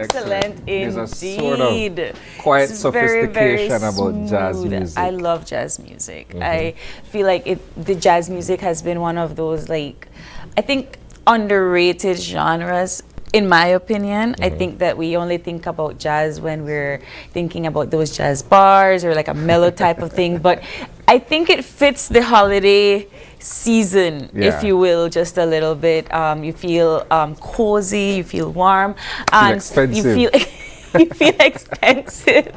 Excellent There's a indeed. sort of quiet It's sophistication very about jazz smooth. music. I love jazz music. I feel like the jazz music has been one of those, like, I think underrated genres. In my opinion, I think that we only think about jazz when we're thinking about those jazz bars or like a mellow type of thing. But I think it fits the holiday season, if you will, just a little bit. You feel cozy, you feel warm, and expensive. you feel you feel expensive.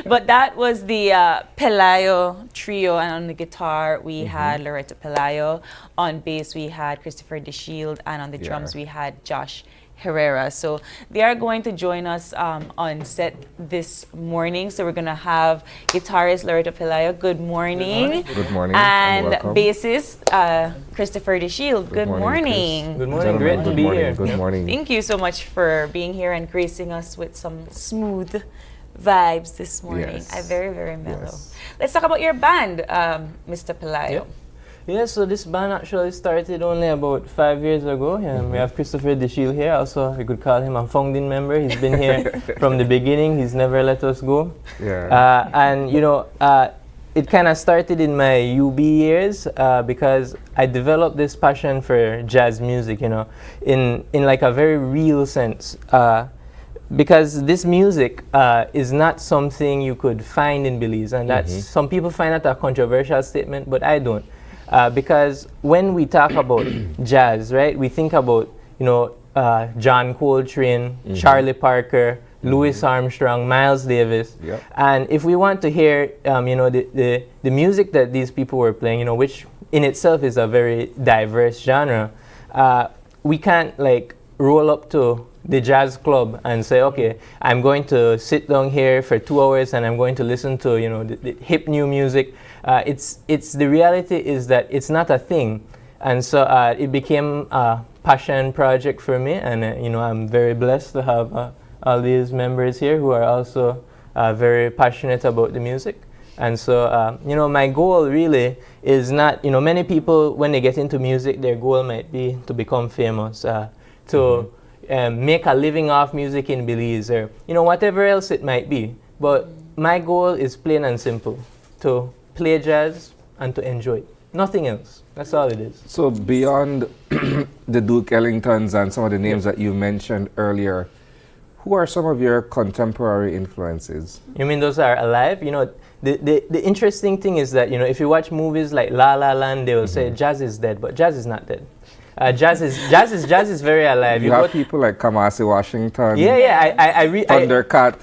But that was the Pelayo trio, and on the guitar we had Loreto Pelayo, on bass we had Christopher DeShield, and on the drums we had Josh Herrera. So they are going to join us on set this morning. So we're going to have guitarist Loreto Pelayo. Good morning. Good morning. And welcome. bassist Christopher DeShield. Good morning. Good morning. Great to be here. Good morning. Thank you so much for being here and gracing us with some smooth vibes this morning. Yes. I very, very mellow. Yes. Let's talk about your band, Mr. Pelayo. Yeah, so this band actually started only about 5 years ago. We have Christopher DeShield here. Also, we could call him a founding member. He's been here from the beginning. He's never let us go. Yeah. And you know, it kind of started in my UB years because I developed this passion for jazz music. You know, in like a very real sense. Because this music is not something you could find in Belize, and that's some people find that a controversial statement, but I don't. Because when we talk about jazz, right, we think about, you know, John Coltrane, Charlie Parker, Louis Armstrong, Miles Davis. Yep. And if we want to hear, you know, the music that these people were playing, you know, which in itself is a very diverse genre, we can't like roll up to the jazz club and say, okay, I'm going to sit down here for 2 hours and I'm going to listen to, you know, the hip new music. It's the reality is that it's not a thing, and so it became a passion project for me, and you know, I'm very blessed to have all these members here who are also very passionate about the music. And so you know, my goal really is not, you know, many people when they get into music, their goal might be to become famous, to make a living off music in Belize, or you know, whatever else it might be. But my goal is plain and simple: to play jazz and to enjoy it. Nothing else. That's all it is. So beyond the Duke Ellingtons and some of the names that you mentioned earlier, who are some of your contemporary influences? You mean those are alive? You know, the interesting thing is that, you know, if you watch movies like La La Land, they will say jazz is dead, but jazz is not dead. Jazz is very alive. You have people like Kamasi Washington. Thundercat.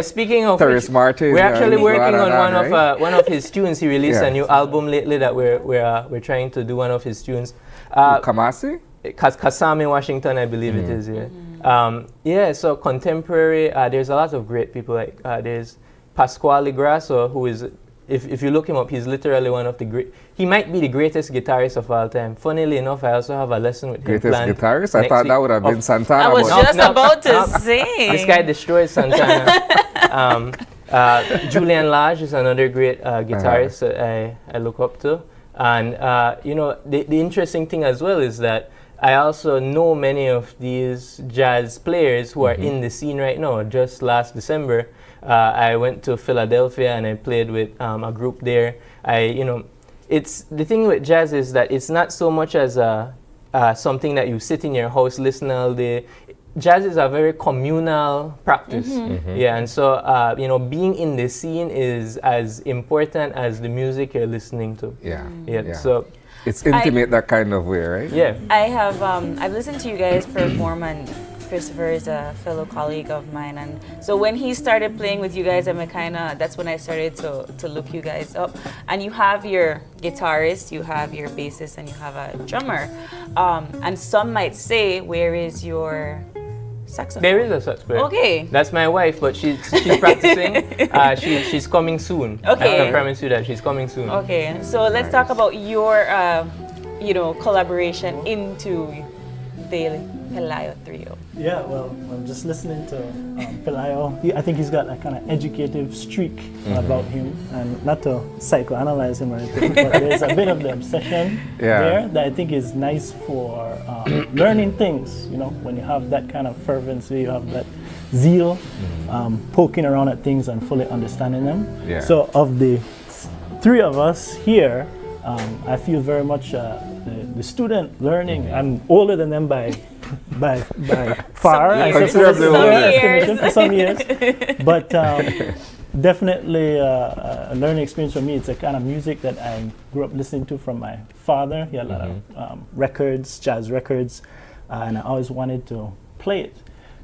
Speaking of Terrace which, Martin. we're actually working on right? one of his tunes. He released a new album lately that we're trying to do one of his tunes. Kamasi? Kasami Washington, I believe it is. Yeah. So contemporary. There's a lot of great people. Like there's Pasquale Grasso, who is. If you look him up, he's literally one of the great. He might be the greatest guitarist of all time. Funnily enough, I also have a lesson with him. Greatest guitarist? I thought that would have been Santana. I was just about to say. This guy destroyed Santana. Julian Lage is another great guitarist that I look up to. And you know, the interesting thing as well is that I also know many of these jazz players who are in the scene right now. Just last December, I went to Philadelphia and I played with a group there. You know, it's the thing with jazz is that it's not so much as something that you sit in your house listen all day. Jazz is a very communal practice. Yeah, and so you know, being in the scene is as important as the music you're listening to. Yeah. So it's intimate that kind of way, right? Yeah. I have I've listened to you guys perform, and Christopher is a fellow colleague of mine, and so when he started playing with you guys, that's when I started to look you guys up. And you have your guitarist, you have your bassist, and you have a drummer. And some might say, where is your saxophone? There is a sax player. Okay. That's my wife, but she's practicing. She's coming soon. Okay. I can promise you that she's coming soon. Okay. So let's talk about your you know, collaboration into the Pelayo Trio? Yeah, well, I'm just listening to Pelayo. I think he's got a kind of educative streak about him, and not to psychoanalyze him or anything, but there's a bit of the obsession there that I think is nice for learning things. You know, when you have that kind of fervency, you have that zeal, poking around at things and fully understanding them. Yeah. So of the three of us here, I feel very much the student learning. I'm older than them by far. I suppose, estimation for some years. But definitely a learning experience for me. It's a kind of music that I grew up listening to from my father. He had a lot of records, jazz records, and I always wanted to play it.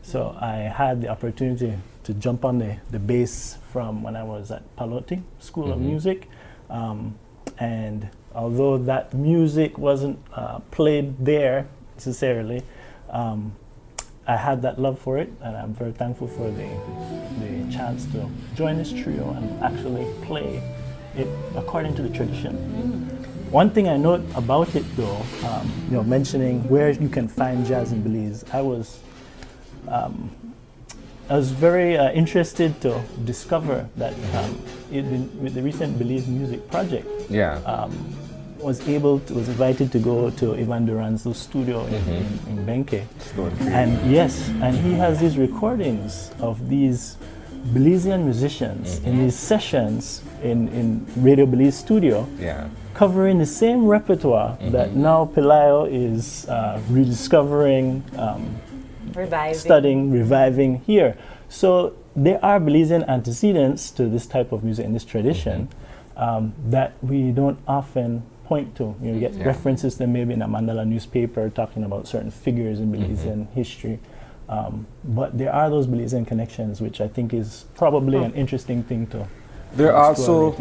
So I had the opportunity to jump on the bass from when I was at Palotti School of Music. And although that music wasn't played there necessarily, I had that love for it, and I'm very thankful for the chance to join this trio and actually play it according to the tradition. One thing I note about it, though, mentioning where you can find jazz in Belize, I was very interested to discover that with the recent Belize Music Project, was invited to go to Ivan Duran's studio in Benke. And yes, and he has these recordings of these Belizean musicians in these sessions in Radio Belize studio, covering the same repertoire that now Pelayo is rediscovering, studying, reviving here. So there are Belizean antecedents to this type of music and this tradition that we don't often point to. You get references to maybe in a Mandala newspaper talking about certain figures in Belizean history. But there are those Belizean connections, which I think is probably an interesting thing to There are also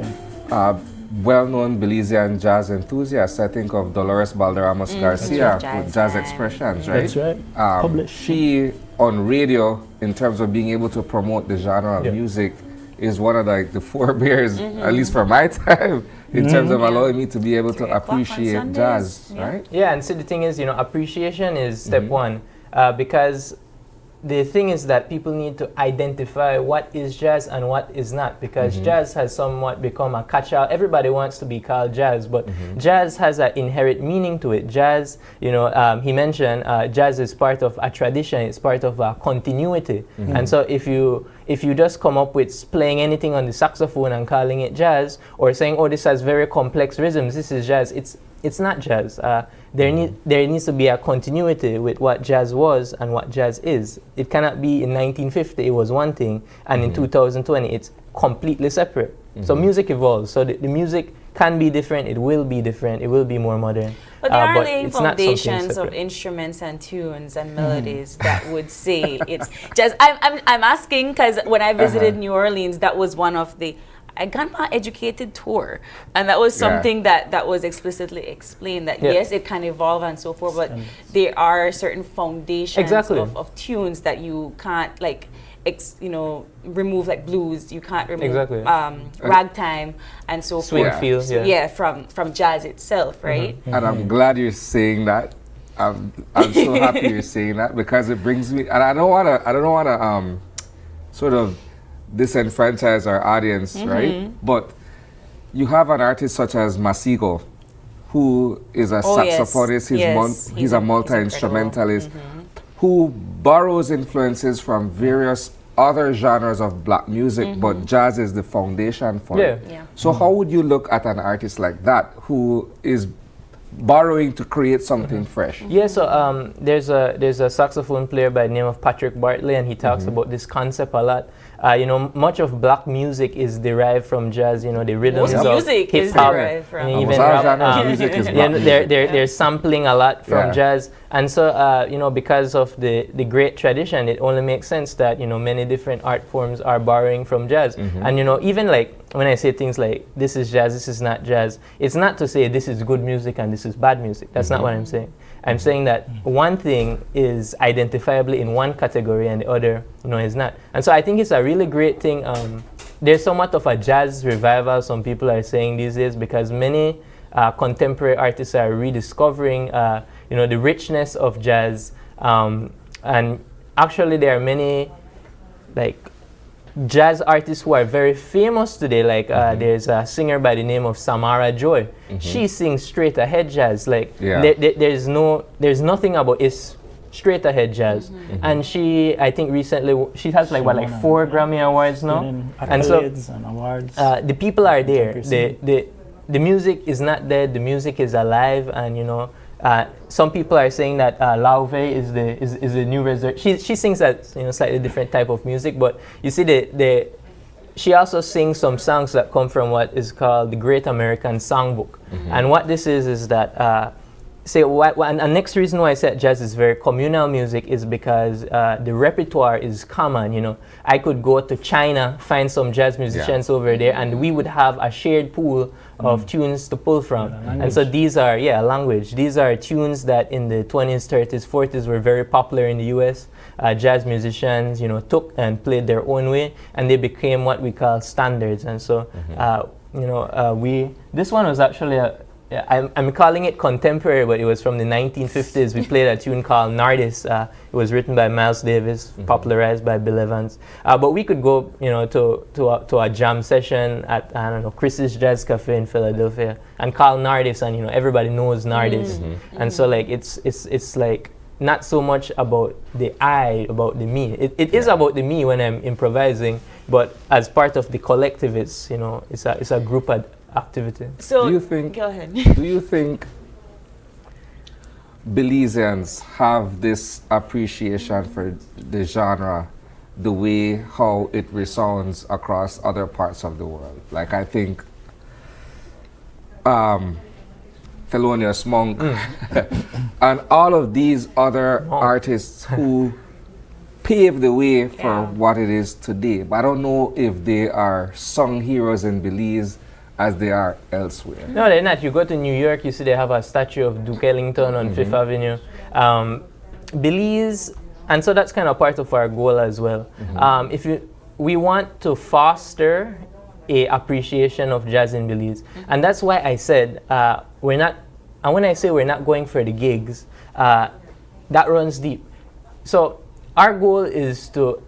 well-known Belizean jazz enthusiasts. I think of Dolores Balderramos Garcia with Jazz Expressions, right? That's right. Published. She, on radio, in terms of being able to promote the genre of music, is one of the forebears, at least for my time, in terms of allowing me to be able to appreciate jazz, right? Yeah, and so the thing is, appreciation is step one, because the thing is that people need to identify what is jazz and what is not, because jazz has somewhat become a catch-all. Everybody wants to be called jazz, but jazz has an inherent meaning to it. Jazz, he mentioned jazz is part of a tradition, it's part of a continuity. And so if you just come up with playing anything on the saxophone and calling it jazz, or saying, oh, this has very complex rhythms, this is jazz, it's not jazz. There needs to be a continuity with what jazz was and what jazz is. It cannot be in 1950 it was one thing, and in 2020 it's completely separate. So music evolves. So the music can be different, it will be different, it will be more modern. But there are laying foundations of instruments and tunes and melodies that would say it's jazz. I'm asking because when I visited New Orleans, that was one of the I got my educated tour, and that was something that was explicitly explained, that yes, it can evolve and so forth, but there are certain foundations of tunes that you can't remove, like blues, you can't remove ragtime and so swing forth. Feel, from jazz itself, right? And I'm glad you're saying that. I'm so happy you're saying that, because it brings me, and I don't wanna sort of disenfranchise our audience, right? But you have an artist such as Masigo, who is a saxophonist, he's a multi-instrumentalist, who borrows influences from various other genres of black music, but jazz is the foundation for it. So how would you look at an artist like that, who is borrowing to create something fresh? Yeah, so there's a saxophone player by the name of Patrick Bartley, and he talks about this concept a lot. Much of black music is derived from jazz. The rhythms of music is derived from. Even rap, music is black. They're sampling a lot from jazz, and so because of the great tradition, it only makes sense that many different art forms are borrowing from jazz. And even like when I say things like this is jazz, this is not jazz, it's not to say this is good music and this is bad music. That's not what I'm saying. I'm saying that one thing is identifiably in one category and the other is not. And so I think it's a really great thing. There's somewhat of a jazz revival, some people are saying these days, because many contemporary artists are rediscovering you know, the richness of jazz. And actually, there are many like jazz artists who are very famous today. Like there's a singer by the name of Samara Joy. She sings straight ahead jazz. Like there's nothing about it's straight ahead jazz. And she, I think recently she has like 4 Grammy Awards now. And so and awards. the people are there. The music is not dead. The music is alive. And you know, some people are saying that Lauve is the new resurrection. She sings that, you know, slightly different type of music, but you see she also sings some songs that come from what is called the Great American Songbook. And what this is that and next reason why I said jazz is very communal music is because the repertoire is common. You know, I could go to China, find some jazz musicians over there, and we would have a shared pool of tunes to pull from. And so these are a language. These are tunes that in the 20s, 30s, 40s were very popular in the U.S. Jazz musicians, you know, took and played their own way, and they became what we call standards. And so, you know, this one was actually I'm calling it contemporary, but it was from the 1950s. We played a tune called Nardis. It was written by Miles Davis, popularized by Bill Evans. But we could go, you know, to a jam session at, I don't know, Chris's Jazz Cafe in Philadelphia and call Nardis, and you know, everybody knows Nardis. And so like it's like not so much about the I, about the me. It is about the me when I'm improvising, but as part of the collective, it's, you know, it's a group activity. So do you think, go ahead. Do you think Belizeans have this appreciation for the genre the way how it resounds across other parts of the world? Like I think Thelonious Monk and all of these other artists who paved the way for what it is today. But I don't know if they are sung heroes in Belize as they are elsewhere. No, they're not. You go to New York, you see they have a statue of Duke Ellington on Fifth Avenue. Belize, and so that's kind of part of our goal as well. We want to foster a appreciation of jazz in Belize, and that's why I said we're not. And when I say we're not going for the gigs, that runs deep. So our goal is to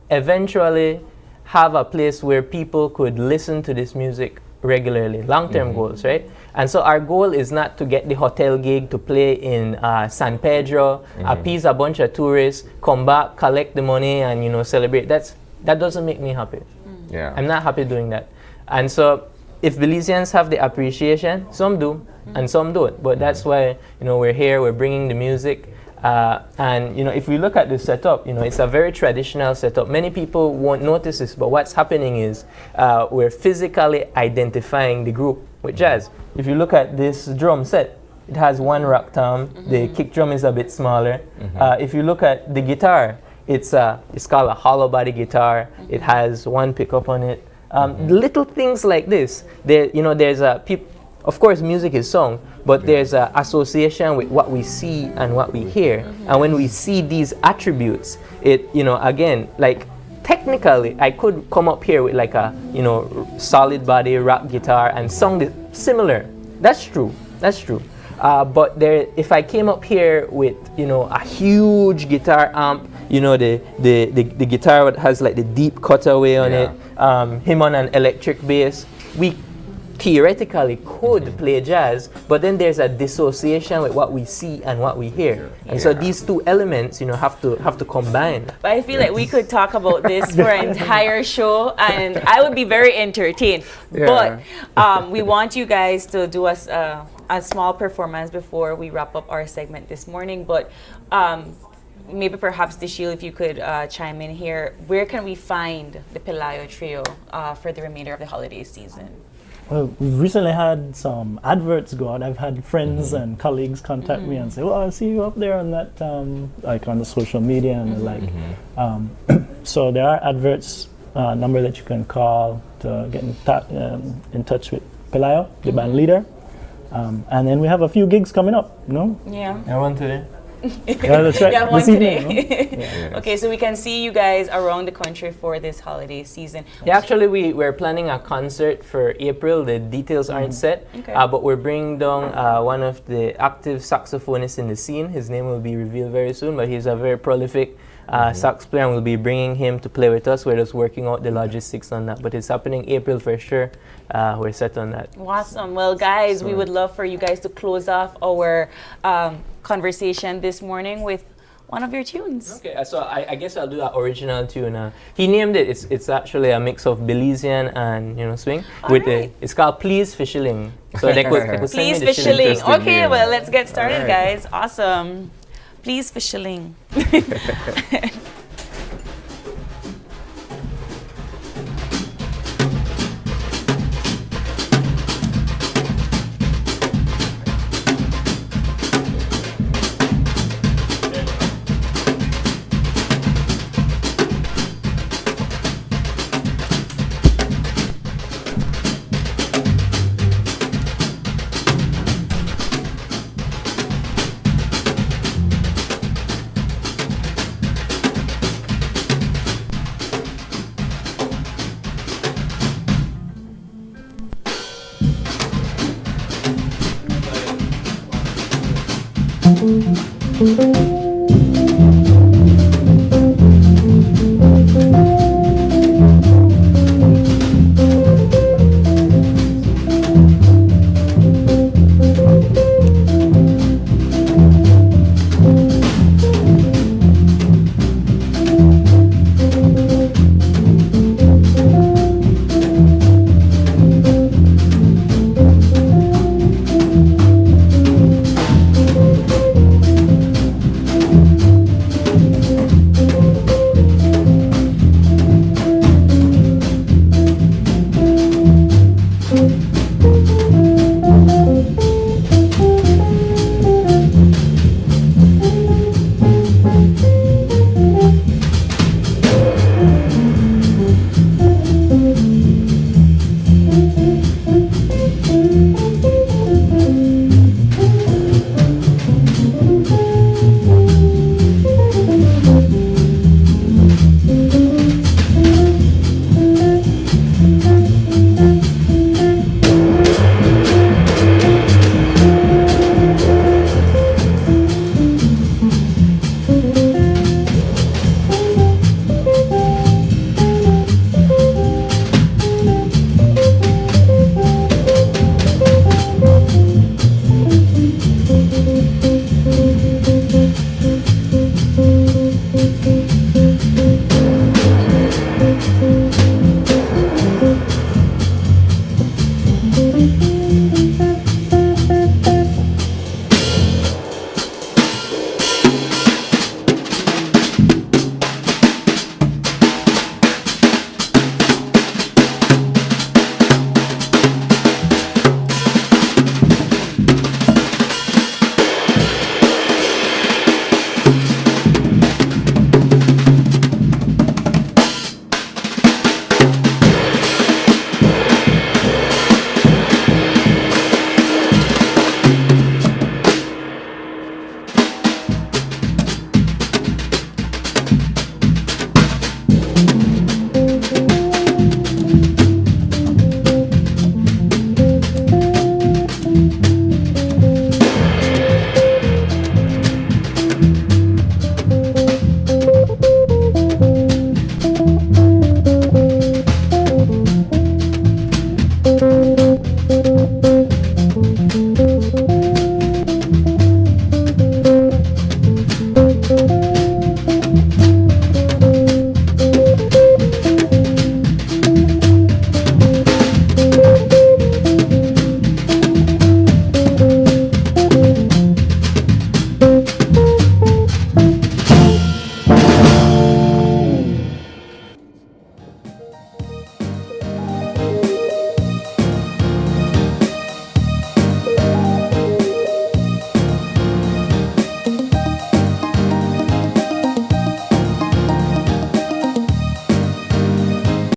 eventually have a place where people could listen to this music regularly, long-term goals, right? And so our goal is not to get the hotel gig to play in San Pedro, appease a bunch of tourists, come back, collect the money, and you know, celebrate. That doesn't make me happy. I'm not happy doing that. And so if Belizeans have the appreciation, some do and some don't. But that's why, you know, we're here, we're bringing the music. And you know, if we look at the setup, you know, it's a very traditional setup. Many people won't notice this, but what's happening is we're physically identifying the group with jazz. If you look at this drum set, it has one rack tom. The kick drum is a bit smaller. If you look at the guitar, it's called a hollow body guitar. It has one pickup on it. Little things like this. There's of course, music is sung, but there's an association with what we see and what we hear. And when we see these attributes, it, you know, again, like technically, I could come up here with like a, you know, solid body rock guitar and sung similar. That's true. That's true. But if I came up here with, you know, a huge guitar amp, you know, the guitar has like the deep cutaway on it, him on an electric bass, we theoretically could play jazz, but then there's a dissociation with what we see and what we hear, and so these two elements, you know, have to combine. But I feel like we could talk about this for an entire show, and I would be very entertained. But we want you guys to do us a small performance before we wrap up our segment this morning. But maybe perhaps Deshil, if you could chime in here, where can we find the Pelayo Trio for the remainder of the holiday season? Well, we've recently had some adverts go out. I've had friends and colleagues contact me and say, well, I see you up there on that, like on the social media and the like. So there are adverts, number that you can call to get in touch with Pelayo, the band leader. And then we have a few gigs coming up, you know? I want to. Yeah, that's right. You have one This evening, today. no? Yes. Okay, so we can see you guys around the country for this holiday season. Yeah, actually, we're planning a concert for April. The details aren't set, Okay. but we're bringing down one of the active saxophonists in the scene. His name will be revealed very soon, but he's a very prolific sax player, and we'll be bringing him to play with us. We're just working out the logistics on that, but it's happening April for sure. We're set on that. Awesome. Well, guys, we would love for you guys to close off our conversation this morning with one of your tunes. Okay, so I guess I'll do that original tune. He named it. It's actually a mix of Belizean and swing. It's called Please Fishiling. So they could send me Please the Fishiling. shilling. Okay, well, let's get started, Alright. guys. Awesome. Please Fishiling. Thank you.